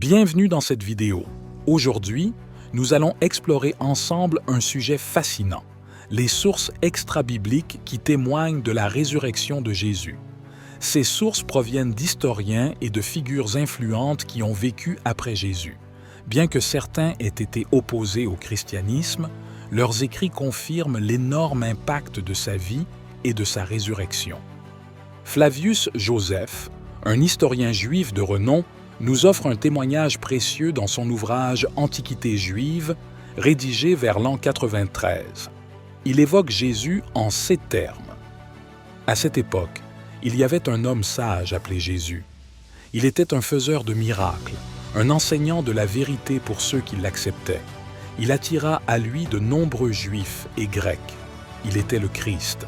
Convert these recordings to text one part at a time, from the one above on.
Bienvenue dans cette vidéo. Aujourd'hui, nous allons explorer ensemble un sujet fascinant, les sources extra-bibliques qui témoignent de la résurrection de Jésus. Ces sources proviennent d'historiens et de figures influentes qui ont vécu après Jésus. Bien que certains aient été opposés au christianisme, leurs écrits confirment l'énorme impact de sa vie et de sa résurrection. Flavius Joseph, un historien juif de renom, nous offre un témoignage précieux dans son ouvrage Antiquité juive, rédigé vers l'an 93. Il évoque Jésus en ces termes. À cette époque, il y avait un homme sage appelé Jésus. Il était un faiseur de miracles, un enseignant de la vérité pour ceux qui l'acceptaient. Il attira à lui de nombreux Juifs et Grecs. Il était le Christ.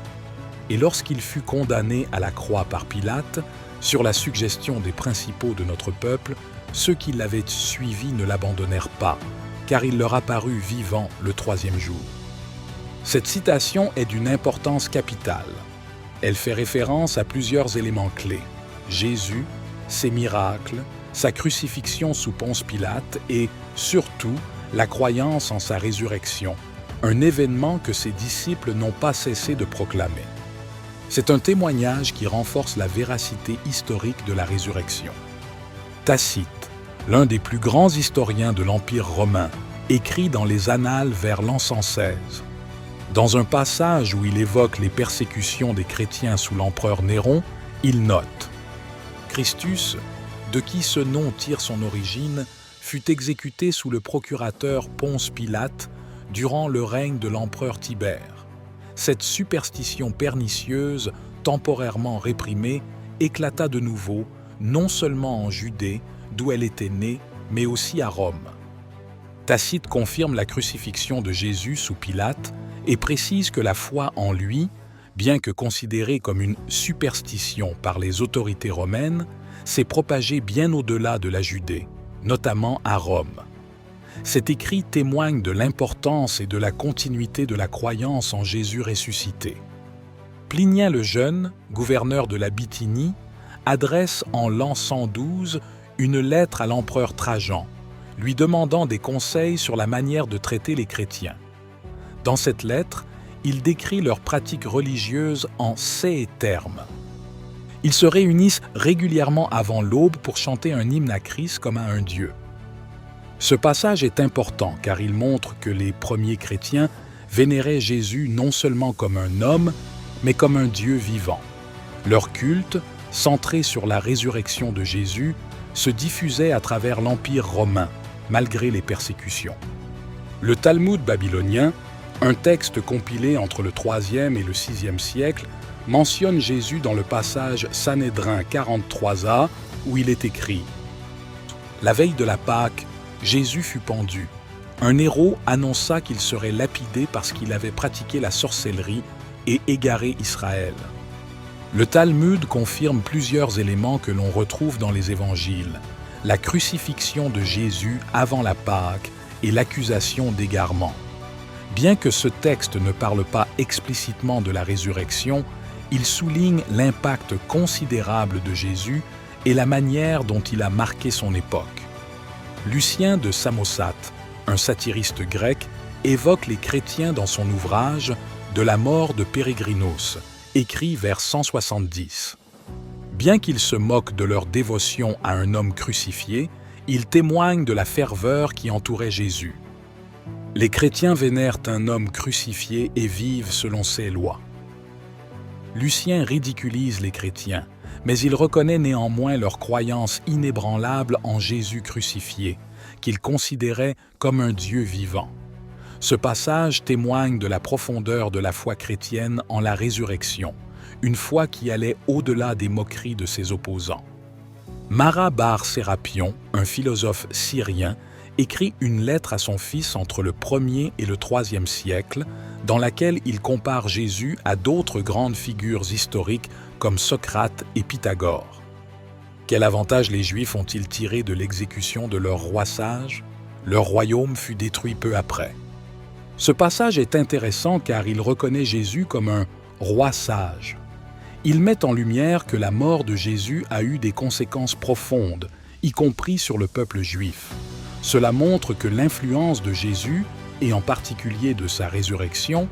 Et lorsqu'il fut condamné à la croix par Pilate, sur la suggestion des principaux de notre peuple, ceux qui l'avaient suivi ne l'abandonnèrent pas, car il leur apparut vivant le troisième jour. Cette citation est d'une importance capitale. Elle fait référence à plusieurs éléments clés: Jésus, ses miracles, sa crucifixion sous Ponce Pilate et, surtout, la croyance en sa résurrection, un événement que ses disciples n'ont pas cessé de proclamer. C'est un témoignage qui renforce la véracité historique de la résurrection. Tacite, l'un des plus grands historiens de l'Empire romain, écrit dans les Annales vers l'an 116. Dans un passage où il évoque les persécutions des chrétiens sous l'empereur Néron, il note « Christus, de qui ce nom tire son origine, fut exécuté sous le procurateur Ponce Pilate durant le règne de l'empereur Tibère. Cette superstition pernicieuse, temporairement réprimée, éclata de nouveau, non seulement en Judée, d'où elle était née, mais aussi à Rome. » Tacite confirme la crucifixion de Jésus sous Pilate et précise que la foi en lui, bien que considérée comme une superstition par les autorités romaines, s'est propagée bien au-delà de la Judée, notamment à Rome. Cet écrit témoigne de l'importance et de la continuité de la croyance en Jésus ressuscité. Plinien le Jeune, gouverneur de la Bithynie, adresse en l'an 112 une lettre à l'empereur Trajan, lui demandant des conseils sur la manière de traiter les chrétiens. Dans cette lettre, il décrit leurs pratiques religieuses en ces termes. Ils se réunissent régulièrement avant l'aube pour chanter un hymne à Christ comme à un dieu. Ce passage est important car il montre que les premiers chrétiens vénéraient Jésus non seulement comme un homme, mais comme un Dieu vivant. Leur culte, centré sur la résurrection de Jésus, se diffusait à travers l'Empire romain, malgré les persécutions. Le Talmud babylonien, un texte compilé entre le IIIe et le VIe siècle, mentionne Jésus dans le passage Sanhédrin 43a où il est écrit « La veille de la Pâque, Jésus fut pendu. Un héros annonça qu'il serait lapidé parce qu'il avait pratiqué la sorcellerie et égaré Israël. » Le Talmud confirme plusieurs éléments que l'on retrouve dans les évangiles: la crucifixion de Jésus avant la Pâque et l'accusation d'égarement. Bien que ce texte ne parle pas explicitement de la résurrection, il souligne l'impact considérable de Jésus et la manière dont il a marqué son époque. Lucien de Samosate, un satiriste grec, évoque les chrétiens dans son ouvrage « De la mort de Pérégrinos », écrit vers 170. Bien qu'il se moque de leur dévotion à un homme crucifié, il témoigne de la ferveur qui entourait Jésus. Les chrétiens vénèrent un homme crucifié et vivent selon ses lois. Lucien ridiculise les chrétiens, mais il reconnaît néanmoins leur croyance inébranlable en Jésus crucifié, qu'il considérait comme un Dieu vivant. Ce passage témoigne de la profondeur de la foi chrétienne en la résurrection, une foi qui allait au-delà des moqueries de ses opposants. Mara bar Sérapion, un philosophe syrien, écrit une lettre à son fils entre le 1er et le 3e siècle, dans laquelle il compare Jésus à d'autres grandes figures historiques comme Socrate et Pythagore. Quel avantage les Juifs ont-ils tiré de l'exécution de leur roi sage? Leur royaume fut détruit peu après. Ce passage est intéressant car il reconnaît Jésus comme un roi sage. Il met en lumière que la mort de Jésus a eu des conséquences profondes y compris sur le peuple juif. Cela montre que l'influence de Jésus, et en particulier de sa résurrection,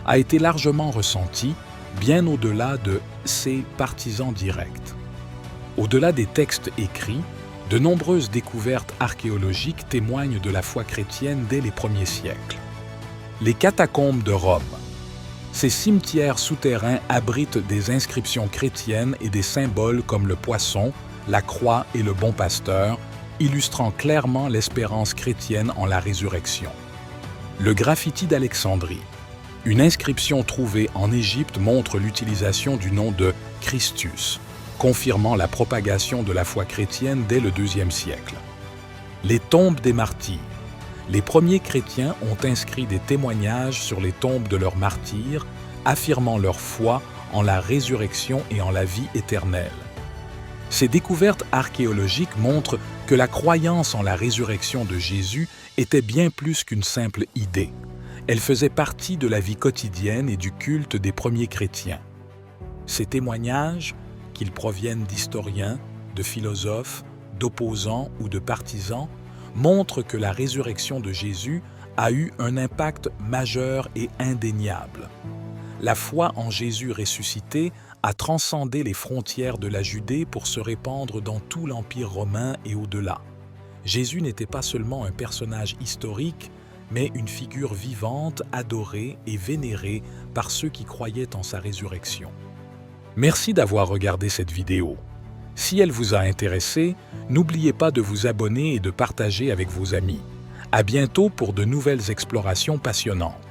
a été largement ressentie, bien au-delà de ses partisans directs. Au-delà des textes écrits, de nombreuses découvertes archéologiques témoignent de la foi chrétienne dès les premiers siècles. Les catacombes de Rome. Ces cimetières souterrains abritent des inscriptions chrétiennes et des symboles comme le poisson, la croix et le bon pasteur, illustrant clairement l'espérance chrétienne en la résurrection. Le graffiti d'Alexandrie. Une inscription trouvée en Égypte montre l'utilisation du nom de Christus, confirmant la propagation de la foi chrétienne dès le IIe siècle. Les tombes des martyrs. Les premiers chrétiens ont inscrit des témoignages sur les tombes de leurs martyrs, affirmant leur foi en la résurrection et en la vie éternelle. Ces découvertes archéologiques montrent que la croyance en la résurrection de Jésus était bien plus qu'une simple idée. Elle faisait partie de la vie quotidienne et du culte des premiers chrétiens. Ces témoignages, qu'ils proviennent d'historiens, de philosophes, d'opposants ou de partisans, montrent que la résurrection de Jésus a eu un impact majeur et indéniable. La foi en Jésus ressuscité a transcendé les frontières de la Judée pour se répandre dans tout l'Empire romain et au-delà. Jésus n'était pas seulement un personnage historique, mais une figure vivante, adorée et vénérée par ceux qui croyaient en sa résurrection. Merci d'avoir regardé cette vidéo. Si elle vous a intéressé, n'oubliez pas de vous abonner et de partager avec vos amis. À bientôt pour de nouvelles explorations passionnantes.